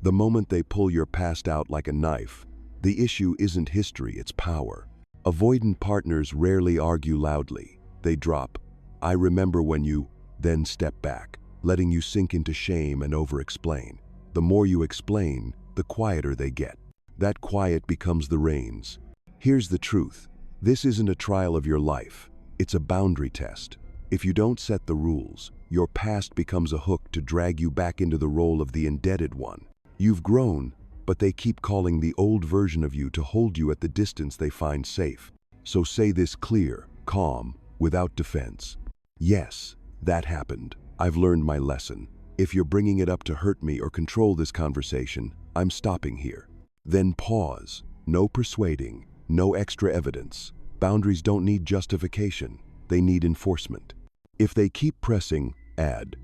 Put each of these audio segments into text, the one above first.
The moment they pull your past out like a knife, the issue isn't history, it's power. Avoidant partners rarely argue loudly. They drop, "I remember when you," then step back, letting you sink into shame and over-explain. The more you explain, the quieter they get. That quiet becomes the reins. Here's the truth. This isn't a trial of your life. It's a boundary test. If you don't set the rules, your past becomes a hook to drag you back into the role of the indebted one. You've grown, but they keep calling the old version of you to hold you at the distance they find safe. So say this clear, calm, without defense. "Yes, that happened. I've learned my lesson. If you're bringing it up to hurt me or control this conversation, I'm stopping here." Then pause. No persuading, no extra evidence. Boundaries don't need justification. They need enforcement. If they keep pressing, add.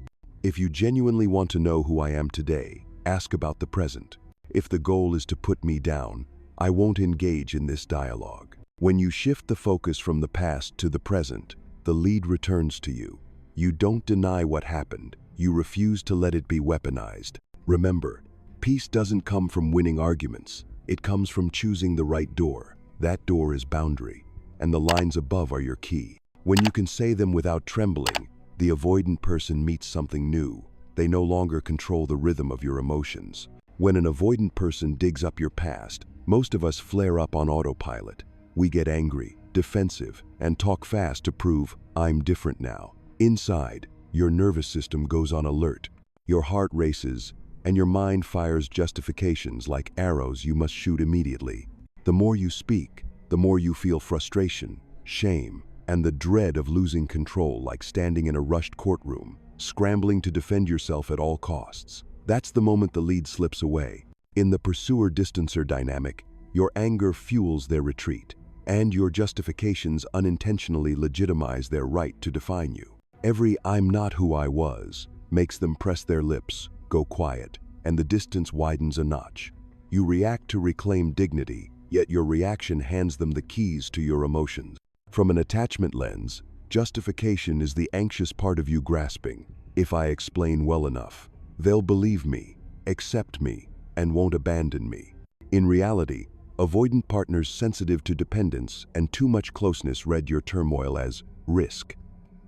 If you genuinely want to know who I am today, ask about the present. If the goal is to put me down, I won't engage in this dialogue. When you shift the focus from the past to the present, the lead returns to you. You don't deny what happened. You refuse to let it be weaponized. Remember, peace doesn't come from winning arguments. It comes from choosing the right door. That door is boundary, and the lines above are your key. When you can say them without trembling, the avoidant person meets something new. They no longer control the rhythm of your emotions. When an avoidant person digs up your past, most of us flare up on autopilot. We get angry, defensive, and talk fast to prove, "I'm different now." Inside, your nervous system goes on alert. Your heart races, and your mind fires justifications like arrows you must shoot immediately. The more you speak, the more you feel frustration, shame, and the dread of losing control, like standing in a rushed courtroom, scrambling to defend yourself at all costs. That's the moment the lead slips away. In the pursuer-distancer dynamic, your anger fuels their retreat, and your justifications unintentionally legitimize their right to define you. Every "I'm not who I was" makes them press their lips, go quiet, and the distance widens a notch. You react to reclaim dignity, yet your reaction hands them the keys to your emotions. From an attachment lens, justification is the anxious part of you grasping. If I explain well enough, they'll believe me, accept me, and won't abandon me. In reality, avoidant partners sensitive to dependence and too much closeness read your turmoil as risk.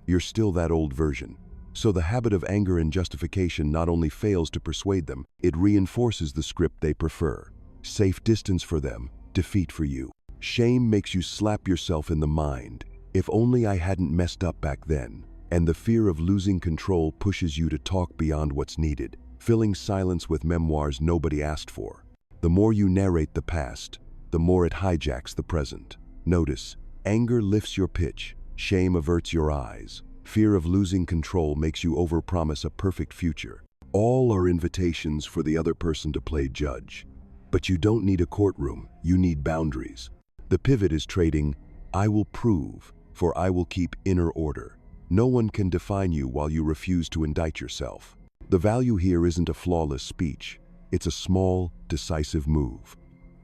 You're still that old version. So the habit of anger and justification not only fails to persuade them, it reinforces the script they prefer. Safe distance for them, defeat for you. Shame makes you slap yourself in the mind. "If only I hadn't messed up back then." And the fear of losing control pushes you to talk beyond what's needed, filling silence with memoirs nobody asked for. The more you narrate the past, the more it hijacks the present. Notice, anger lifts your pitch, shame averts your eyes. Fear of losing control makes you overpromise a perfect future. All are invitations for the other person to play judge. But you don't need a courtroom, you need boundaries. The pivot is trading, "I will prove," for "I will keep inner order." No one can define you while you refuse to indict yourself. The value here isn't a flawless speech. It's a small, decisive move.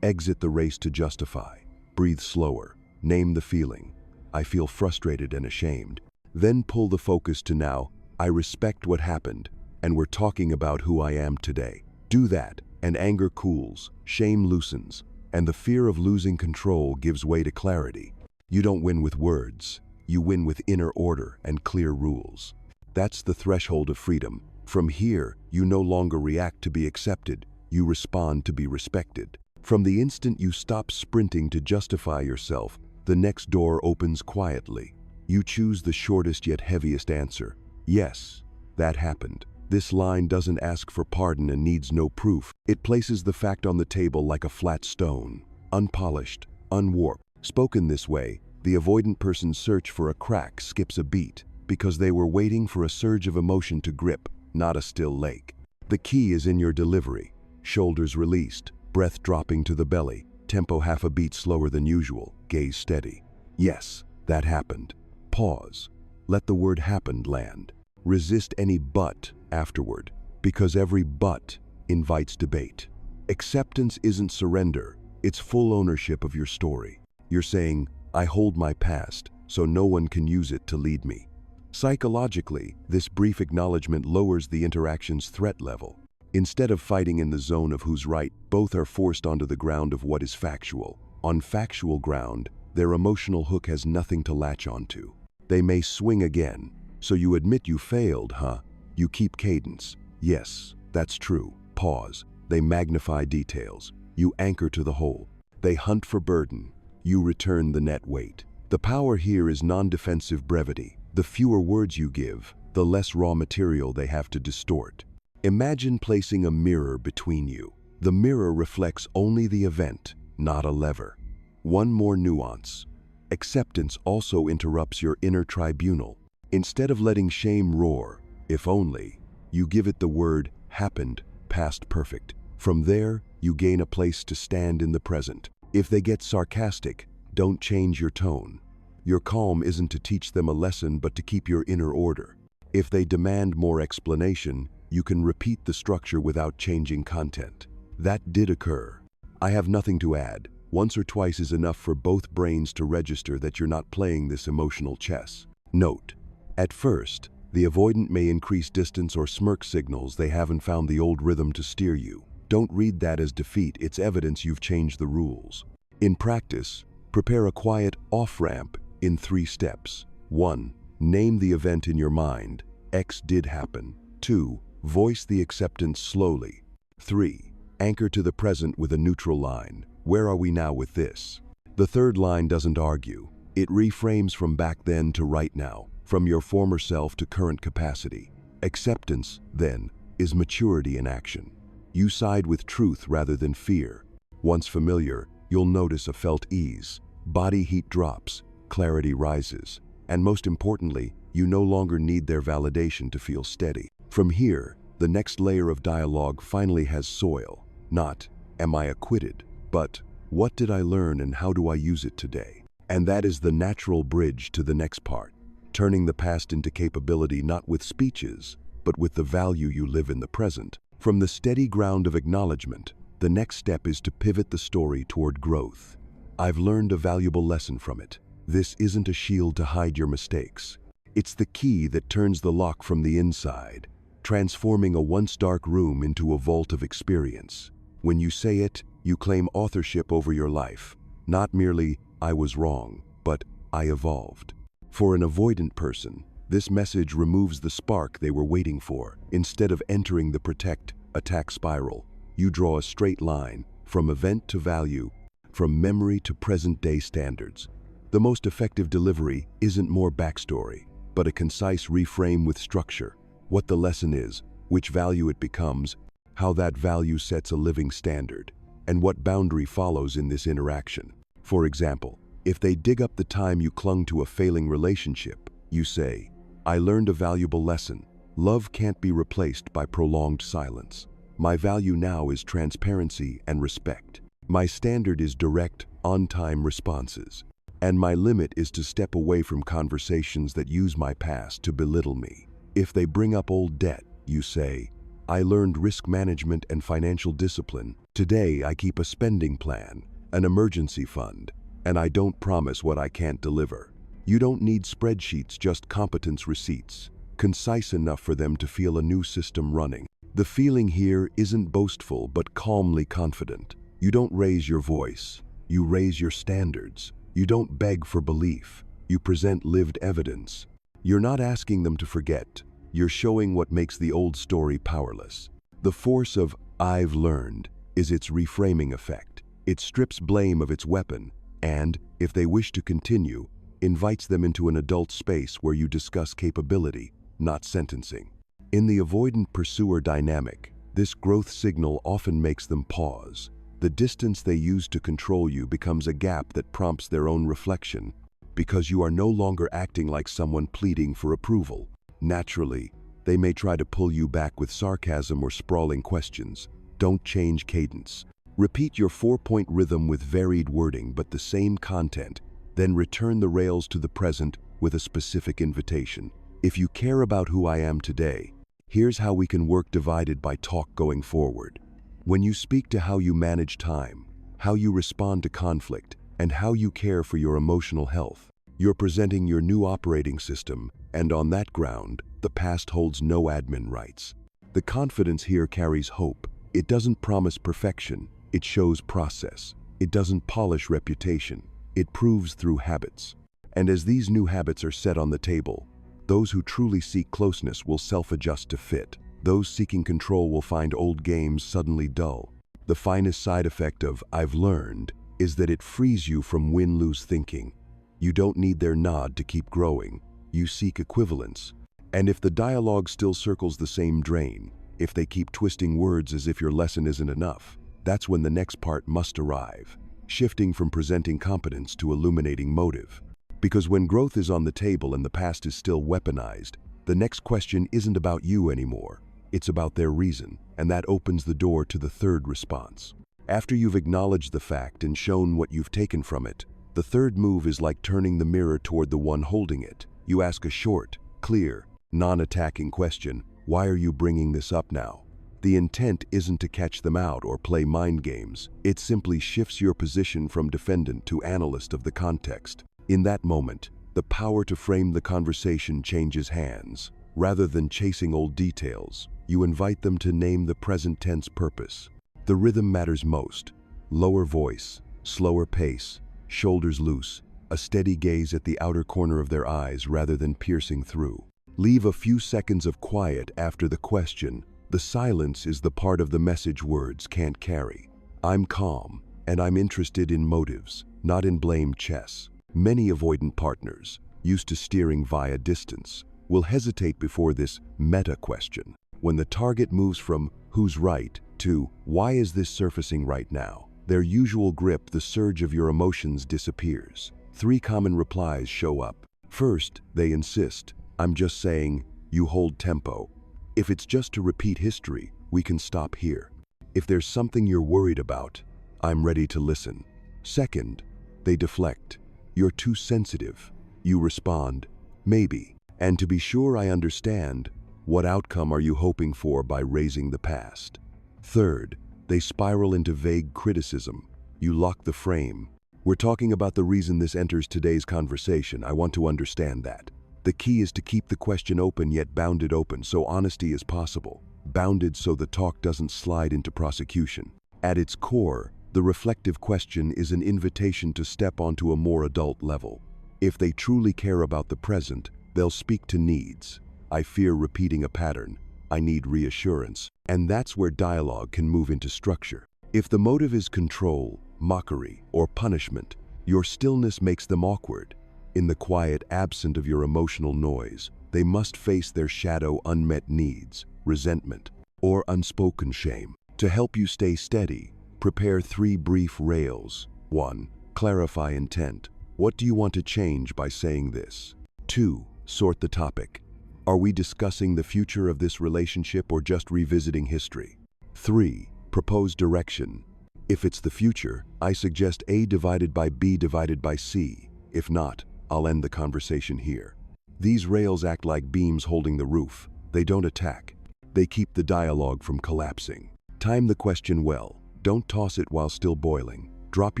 Exit the race to justify. Breathe slower. Name the feeling. "I feel frustrated and ashamed." Then pull the focus to now, "I respect what happened, and we're talking about who I am today." Do that, and anger cools, shame loosens, and the fear of losing control gives way to clarity. You don't win with words. You win with inner order and clear rules. That's the threshold of freedom. From here, you no longer react to be accepted. You respond to be respected. From the instant you stop sprinting to justify yourself, the next door opens quietly. You choose the shortest yet heaviest answer. "Yes, that happened." This line doesn't ask for pardon and needs no proof. It places the fact on the table like a flat stone, unpolished, unwarped. Spoken this way, the avoidant person's search for a crack skips a beat, because they were waiting for a surge of emotion to grip, not a still lake. The key is in your delivery. Shoulders released, breath dropping to the belly, tempo half a beat slower than usual, gaze steady. "Yes, that happened." Pause. Let the word "happened" land. Resist any "but" afterward, because every "but" invites debate. Acceptance isn't surrender, it's full ownership of your story. You're saying, "I hold my past, so no one can use it to lead me." Psychologically, this brief acknowledgement lowers the interaction's threat level. Instead of fighting in the zone of who's right, both are forced onto the ground of what is factual. On factual ground, their emotional hook has nothing to latch onto. They may swing again. So you admit you failed, huh? You keep cadence. Yes, that's true. Pause. They magnify details. You anchor to the whole. They hunt for burden. You return the net weight. The power here is non-defensive brevity. The fewer words you give, the less raw material they have to distort. Imagine placing a mirror between you. The mirror reflects only the event, not a lever. One more nuance. Acceptance also interrupts your inner tribunal. Instead of letting shame roar, if only, you give it the word happened, past perfect. From there, you gain a place to stand in the present. If they get sarcastic, don't change your tone. Your calm isn't to teach them a lesson but to keep your inner order. If they demand more explanation, you can repeat the structure without changing content. That did occur. I have nothing to add. Once or twice is enough for both brains to register that you're not playing this emotional chess. Note: at first, the avoidant may increase distance or smirk signals they haven't found the old rhythm to steer you. Don't read that as defeat, it's evidence you've changed the rules. In practice, prepare a quiet off-ramp in 3 steps. 1. Name the event in your mind. X did happen. 2. Voice the acceptance slowly. 3. Anchor to the present with a neutral line. Where are we now with this? The third line doesn't argue. It reframes from back then to right now, from your former self to current capacity. Acceptance, then, is maturity in action. You side with truth rather than fear. Once familiar, you'll notice a felt ease. Body heat drops, clarity rises, and most importantly, you no longer need their validation to feel steady. From here, the next layer of dialogue finally has soil. Not, am I acquitted, but, what did I learn and how do I use it today? And that is the natural bridge to the next part. Turning the past into capability not with speeches, but with the value you live in the present. From the steady ground of acknowledgement, the next step is to pivot the story toward growth. I've learned a valuable lesson from it. This isn't a shield to hide your mistakes. It's the key that turns the lock from the inside, transforming a once dark room into a vault of experience. When you say it, you claim authorship over your life. Not merely, I was wrong, but I evolved. For an avoidant person, this message removes the spark they were waiting for. Instead of entering the protect-attack spiral, you draw a straight line, from event to value, from memory to present-day standards. The most effective delivery isn't more backstory, but a concise reframe with structure. What the lesson is, which value it becomes, how that value sets a living standard, and what boundary follows in this interaction. For example, if they dig up the time you clung to a failing relationship, you say, I learned a valuable lesson. Love can't be replaced by prolonged silence. My value now is transparency and respect. My standard is direct, on-time responses. And my limit is to step away from conversations that use my past to belittle me. If they bring up old debt, you say, I learned risk management and financial discipline. Today I keep a spending plan, an emergency fund, and I don't promise what I can't deliver. You don't need spreadsheets, just competence receipts, concise enough for them to feel a new system running. The feeling here isn't boastful but calmly confident. You don't raise your voice, you raise your standards. You don't beg for belief, you present lived evidence. You're not asking them to forget, you're showing what makes the old story powerless. The force of I've learned is its reframing effect. It strips blame of its weapon, and, if they wish to continue, invites them into an adult space where you discuss capability, not sentencing. In the avoidant-pursuer dynamic, this growth signal often makes them pause. The distance they use to control you becomes a gap that prompts their own reflection, because you are no longer acting like someone pleading for approval. Naturally, they may try to pull you back with sarcasm or sprawling questions. Don't change cadence. Repeat your 4-point rhythm with varied wording but the same content, then return the rails to the present with a specific invitation. If you care about who I am today, here's how we can work divided by talk going forward. When you speak to how you manage time, how you respond to conflict, and how you care for your emotional health, you're presenting your new operating system, and on that ground, the past holds no admin rights. The confidence here carries hope. It doesn't promise perfection, it shows process. It doesn't polish reputation, it proves through habits. And as these new habits are set on the table, those who truly seek closeness will self-adjust to fit. Those seeking control will find old games suddenly dull. The finest side effect of "I've learned" is that it frees you from win-lose thinking. You don't need their nod to keep growing. You seek equivalence. And if the dialogue still circles the same drain, if they keep twisting words as if your lesson isn't enough, that's when the next part must arrive, shifting from presenting competence to illuminating motive. Because when growth is on the table and the past is still weaponized, the next question isn't about you anymore. It's about their reason, and that opens the door to the third response. After you've acknowledged the fact and shown what you've taken from it, the third move is like turning the mirror toward the one holding it. You ask a short, clear, non-attacking question: why are you bringing this up now? The intent isn't to catch them out or play mind games. It simply shifts your position from defendant to analyst of the context. In that moment, the power to frame the conversation changes hands. Rather than chasing old details, you invite them to name the present tense purpose. The rhythm matters most. Lower voice, slower pace, shoulders loose, a steady gaze at the outer corner of their eyes rather than piercing through. Leave a few seconds of quiet after the question. The silence is the part of the message words can't carry. I'm calm, and I'm interested in motives, not in blame chess. Many avoidant partners, used to steering via distance, will hesitate before this meta question. When the target moves from "who's right" to "why is this surfacing right now?" their usual grip, the surge of your emotions disappears. 3 common replies show up. First, they insist, "I'm just saying," you hold tempo. If it's just to repeat history, we can stop here. If there's something you're worried about, I'm ready to listen. Second, they deflect. You're too sensitive. You respond, "Maybe. And to be sure I understand, what outcome are you hoping for by raising the past?" Third, they spiral into vague criticism. You lock the frame. "We're talking about the reason this enters today's conversation. I want to understand that." The key is to keep the question open yet bounded open, so honesty is possible. Bounded so the talk doesn't slide into prosecution. At its core, the reflective question is an invitation to step onto a more adult level. If they truly care about the present, they'll speak to needs. "I fear repeating a pattern. I need reassurance." And that's where dialogue can move into structure. If the motive is control, mockery, or punishment, your stillness makes them awkward. In the quiet, absent of your emotional noise, they must face their shadow unmet needs, resentment, or unspoken shame. To help you stay steady, prepare 3 brief rails. 1. Clarify intent. What do you want to change by saying this? 2. Sort the topic. Are we discussing the future of this relationship or just revisiting history? 3. Propose direction. If it's the future, I suggest A divided by B divided by C. If not, I'll end the conversation here. These rails act like beams holding the roof. They don't attack. They keep the dialogue from collapsing. Time the question well. Don't toss it while still boiling. Drop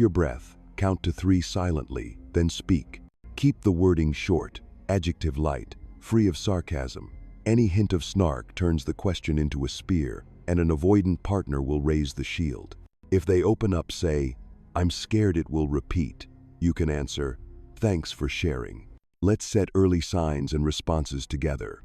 your breath, count to 3 silently, then speak. Keep the wording short, adjective light, free of sarcasm. Any hint of snark turns the question into a spear, and an avoidant partner will raise the shield. If they open up, say, "I'm scared it will repeat," you can answer, "Thanks for sharing." Let's set early signs and responses together.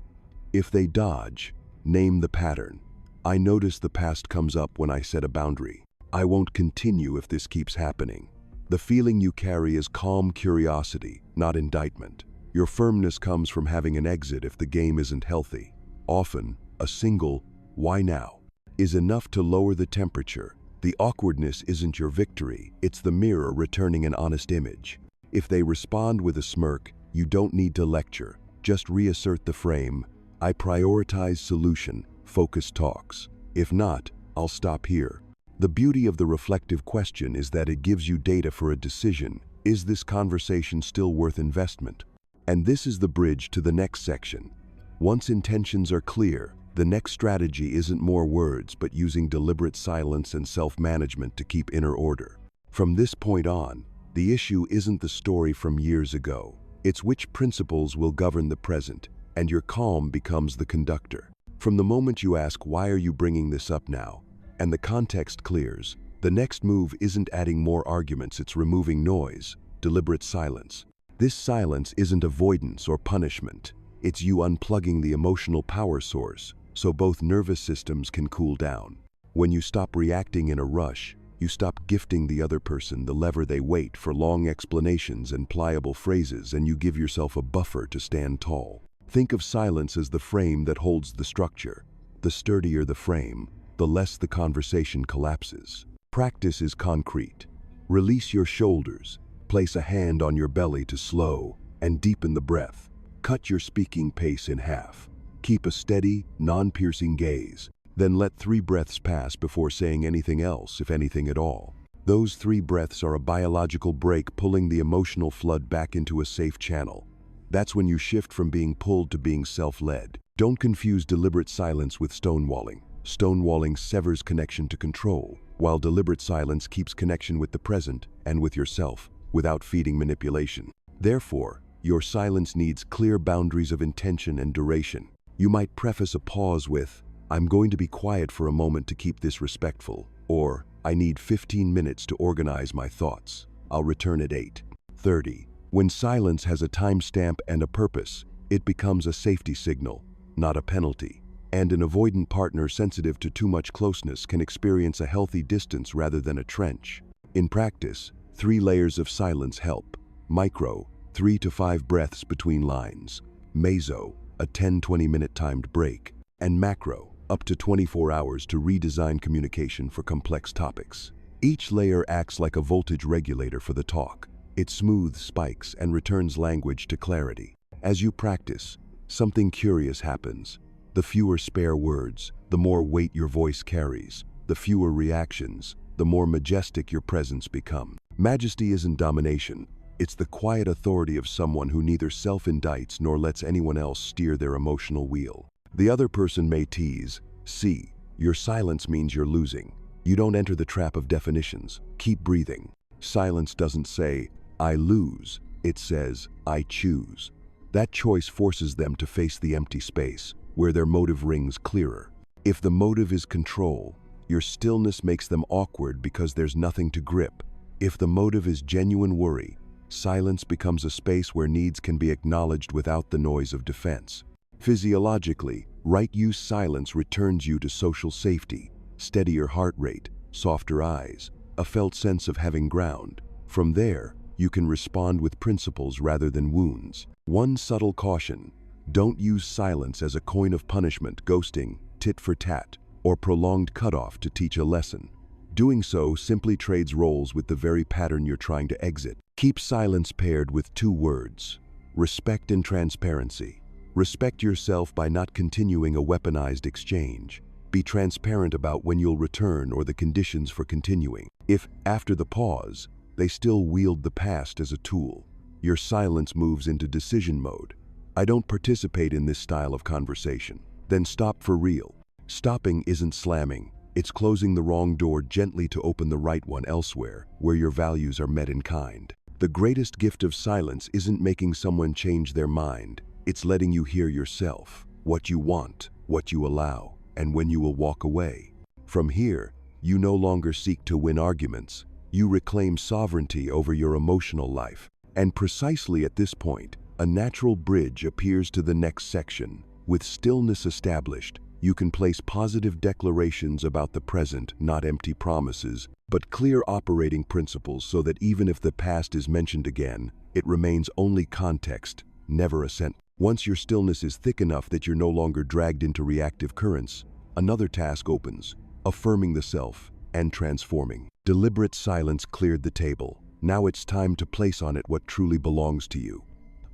If they dodge, name the pattern. "I notice the past comes up when I set a boundary. I won't continue if this keeps happening." The feeling you carry is calm curiosity, not indictment. Your firmness comes from having an exit if the game isn't healthy. Often, a single "why now?" is enough to lower the temperature. The awkwardness isn't your victory, it's the mirror returning an honest image. If they respond with a smirk, you don't need to lecture. Just reassert the frame. "I prioritize solution, focus talks. If not, I'll stop here." The beauty of the reflective question is that it gives you data for a decision. Is this conversation still worth investment? And this is the bridge to the next section. Once intentions are clear, the next strategy isn't more words, but using deliberate silence and self-management to keep inner order. From this point on, the issue isn't the story from years ago. It's which principles will govern the present, and your calm becomes the conductor. From the moment you ask, "Why are you bringing this up now?" and the context clears, the next move isn't adding more arguments, it's removing noise, deliberate silence. This silence isn't avoidance or punishment. It's you unplugging the emotional power source so both nervous systems can cool down. When you stop reacting in a rush, you stop gifting the other person the lever they wait for long explanations and pliable phrases, and you give yourself a buffer to stand tall. Think of silence as the frame that holds the structure. The sturdier the frame, the less the conversation collapses. Practice is concrete. Release your shoulders. Place a hand on your belly to slow and deepen the breath. Cut your speaking pace in half. Keep a steady, non-piercing gaze. Then let 3 breaths pass before saying anything else, if anything at all. Those 3 breaths are a biological brake pulling the emotional flood back into a safe channel. That's when you shift from being pulled to being self-led. Don't confuse deliberate silence with stonewalling. Stonewalling severs connection to control, while deliberate silence keeps connection with the present and with yourself, without feeding manipulation. Therefore, your silence needs clear boundaries of intention and duration. You might preface a pause with, "I'm going to be quiet for a moment to keep this respectful," or "I need 15 minutes to organize my thoughts. I'll return at 8:30. When silence has a timestamp and a purpose, it becomes a safety signal, not a penalty. And an avoidant partner sensitive to too much closeness can experience a healthy distance rather than a trench. In practice, 3 layers of silence help. Micro, 3 to 5 breaths between lines. Meso, a 10-20 minute timed break. And macro, up to 24 hours to redesign communication for complex topics. Each layer acts like a voltage regulator for the talk. It smooths spikes and returns language to clarity. As you practice, something curious happens. The fewer spare words, the more weight your voice carries. The fewer reactions, the more majestic your presence becomes. Majesty isn't domination. It's the quiet authority of someone who neither self-indicts nor lets anyone else steer their emotional wheel. The other person may tease, "See, your silence means you're losing." You don't enter the trap of definitions. Keep breathing. Silence doesn't say, "I lose." It says, "I choose." That choice forces them to face the empty space, where their motive rings clearer. If the motive is control, your stillness makes them awkward because there's nothing to grip. If the motive is genuine worry, silence becomes a space where needs can be acknowledged without the noise of defense. Physiologically, right-use silence returns you to social safety, steadier heart rate, softer eyes, a felt sense of having ground. From there, you can respond with principles rather than wounds. One subtle caution: don't use silence as a coin of punishment, ghosting, tit for tat, or prolonged cutoff to teach a lesson. Doing so simply trades roles with the very pattern you're trying to exit. Keep silence paired with 2 words: respect and transparency. Respect yourself by not continuing a weaponized exchange. Be transparent about when you'll return or the conditions for continuing. If, after the pause, they still wield the past as a tool, your silence moves into decision mode. "I don't participate in this style of conversation." Then stop for real. Stopping isn't slamming. It's closing the wrong door gently to open the right one elsewhere, where your values are met in kind. The greatest gift of silence isn't making someone change their mind. It's letting you hear yourself, what you want, what you allow, and when you will walk away. From here, you no longer seek to win arguments. You reclaim sovereignty over your emotional life. And precisely at this point, a natural bridge appears to the next section. With stillness established, you can place positive declarations about the present, not empty promises, but clear operating principles so that even if the past is mentioned again, it remains only context, never a sentence. Once your stillness is thick enough that you're no longer dragged into reactive currents, another task opens: affirming the self and transforming. Deliberate silence cleared the table. Now it's time to place on it what truly belongs to you.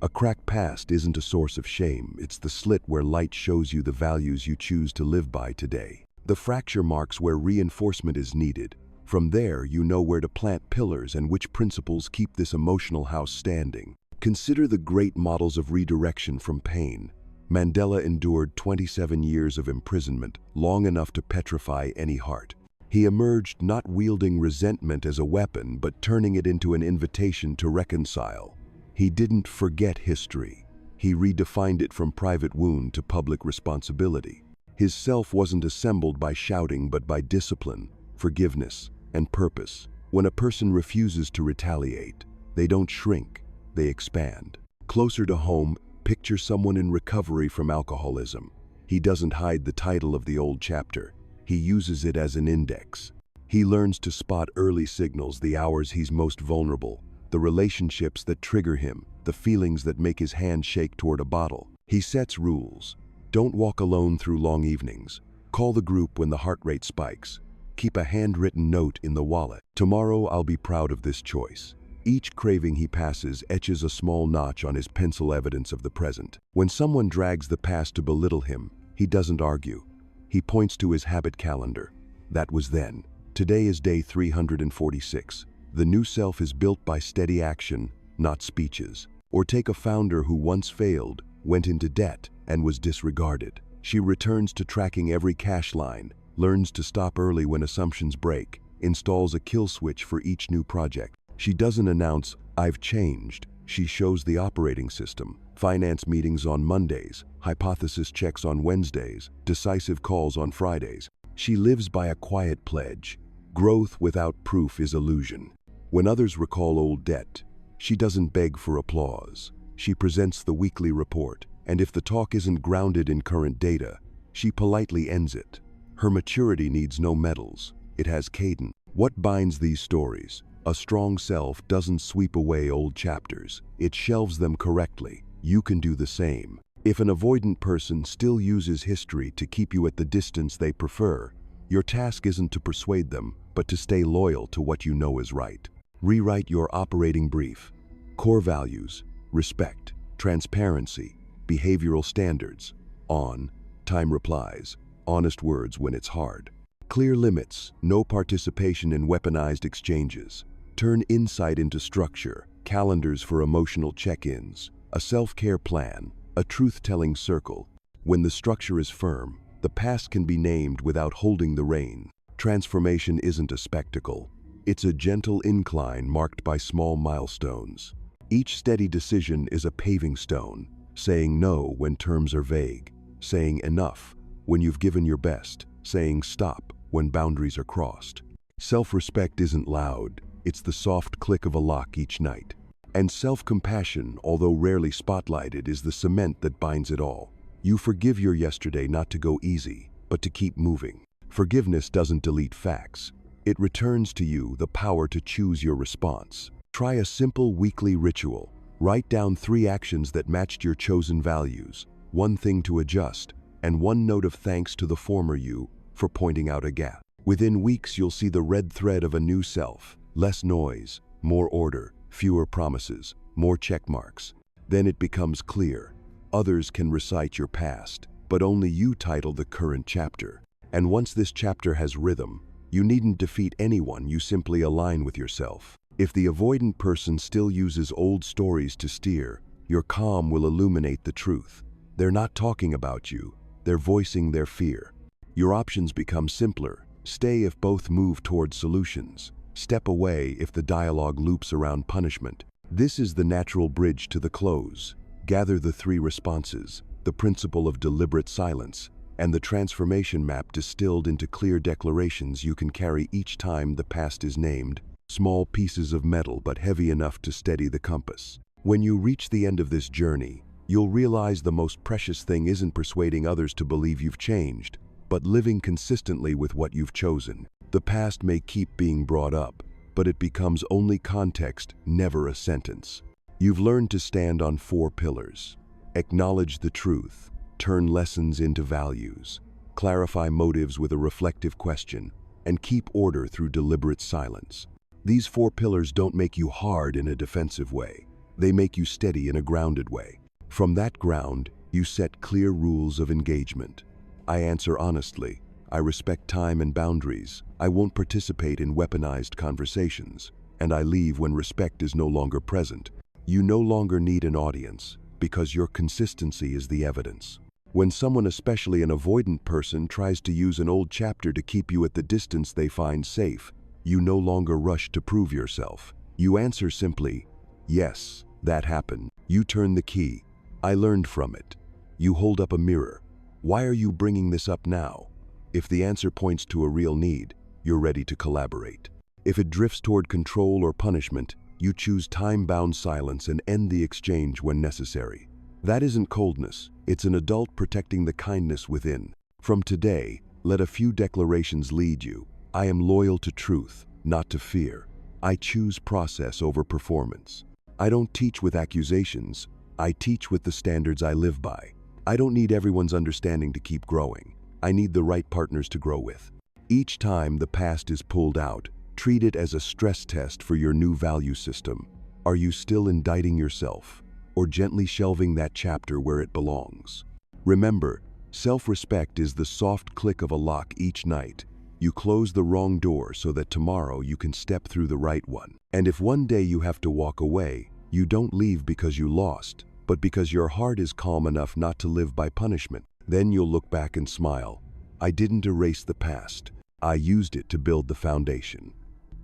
A cracked past isn't a source of shame. It's the slit where light shows you the values you choose to live by today. The fracture marks where reinforcement is needed. From there, you know where to plant pillars and which principles keep this emotional house standing. Consider the great models of redirection from pain. Mandela endured 27 years of imprisonment, long enough to petrify any heart. He emerged not wielding resentment as a weapon, but turning it into an invitation to reconcile. He didn't forget history. He redefined it from private wound to public responsibility. His self wasn't assembled by shouting but by discipline, forgiveness, and purpose. When a person refuses to retaliate, they don't shrink, they expand. Closer to home, picture someone in recovery from alcoholism. He doesn't hide the title of the old chapter. He uses it as an index. He learns to spot early signals, the hours he's most vulnerable, the relationships that trigger him, the feelings that make his hand shake toward a bottle. He sets rules. Don't walk alone through long evenings. Call the group when the heart rate spikes. Keep a handwritten note in the wallet. Tomorrow I'll be proud of this choice. Each craving he passes etches a small notch on his pencil, evidence of the present. When someone drags the past to belittle him, he doesn't argue. He points to his habit calendar. That was then. Today is day 346. The new self is built by steady action, not speeches. Or take a founder who once failed, went into debt, and was disregarded. She returns to tracking every cash line, learns to stop early when assumptions break, installs a kill switch for each new project. She doesn't announce, "I've changed." She shows the operating system. Finance meetings on Mondays, hypothesis checks on Wednesdays, decisive calls on Fridays. She lives by a quiet pledge. Growth without proof is illusion. When others recall old debt, she doesn't beg for applause. She presents the weekly report, and if the talk isn't grounded in current data, she politely ends it. Her maturity needs no medals. It has cadence. What binds these stories? A strong self doesn't sweep away old chapters. It shelves them correctly. You can do the same. If an avoidant person still uses history to keep you at the distance they prefer, your task isn't to persuade them, but to stay loyal to what you know is right. Rewrite your operating brief. Core values: respect, transparency, behavioral standards. On, time replies, honest words when it's hard. Clear limits, no participation in weaponized exchanges. Turn insight into structure, calendars for emotional check-ins, a self-care plan, a truth-telling circle. When the structure is firm, the past can be named without holding the rein. Transformation isn't a spectacle. It's a gentle incline marked by small milestones. Each steady decision is a paving stone, saying no when terms are vague, saying enough when you've given your best, saying stop when boundaries are crossed. Self-respect isn't loud, it's the soft click of a lock each night. And self-compassion, although rarely spotlighted, is the cement that binds it all. You forgive your yesterday not to go easy, but to keep moving. Forgiveness doesn't delete facts. It returns to you the power to choose your response. Try a simple weekly ritual. Write down 3 actions that matched your chosen values, 1 thing to adjust, and 1 note of thanks to the former you for pointing out a gap. Within weeks, you'll see the red thread of a new self. Less noise, more order, fewer promises, more check marks. Then it becomes clear. Others can recite your past, but only you title the current chapter. And once this chapter has rhythm, you needn't defeat anyone, you simply align with yourself. If the avoidant person still uses old stories to steer, your calm will illuminate the truth. They're not talking about you, they're voicing their fear. Your options become simpler. Stay if both move toward solutions. Step away if the dialogue loops around punishment. This is the natural bridge to the close. Gather the 3 responses, the principle of deliberate silence, and the transformation map distilled into clear declarations you can carry each time the past is named. Small pieces of metal but heavy enough to steady the compass. When you reach the end of this journey, you'll realize the most precious thing isn't persuading others to believe you've changed, but living consistently with what you've chosen. The past may keep being brought up, but it becomes only context, never a sentence. You've learned to stand on 4 pillars. Acknowledge the truth, turn lessons into values, clarify motives with a reflective question, and keep order through deliberate silence. These 4 pillars don't make you hard in a defensive way. They make you steady in a grounded way. From that ground, you set clear rules of engagement. I answer honestly. I respect time and boundaries. I won't participate in weaponized conversations. And I leave when respect is no longer present. You no longer need an audience, because your consistency is the evidence. When someone, especially an avoidant person, tries to use an old chapter to keep you at the distance they find safe, you no longer rush to prove yourself. You answer simply, yes, that happened. You turn the key. I learned from it. You hold up a mirror. Why are you bringing this up now? If the answer points to a real need, you're ready to collaborate. If it drifts toward control or punishment, you choose time-bound silence and end the exchange when necessary. That isn't coldness, it's an adult protecting the kindness within. From today, let a few declarations lead you. I am loyal to truth, not to fear. I choose process over performance. I don't teach with accusations, I teach with the standards I live by. I don't need everyone's understanding to keep growing. I need the right partners to grow with. Each time the past is pulled out, treat it as a stress test for your new value system. Are you still indicting yourself, or gently shelving that chapter where it belongs? Remember, self-respect is the soft click of a lock each night. You close the wrong door so that tomorrow you can step through the right one. And if one day you have to walk away, you don't leave because you lost, but because your heart is calm enough not to live by punishment. Then you'll look back and smile. I didn't erase the past. I used it to build the foundation.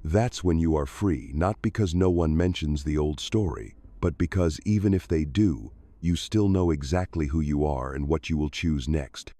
That's when you are free, not because no one mentions the old story, but because even if they do, you still know exactly who you are and what you will choose next.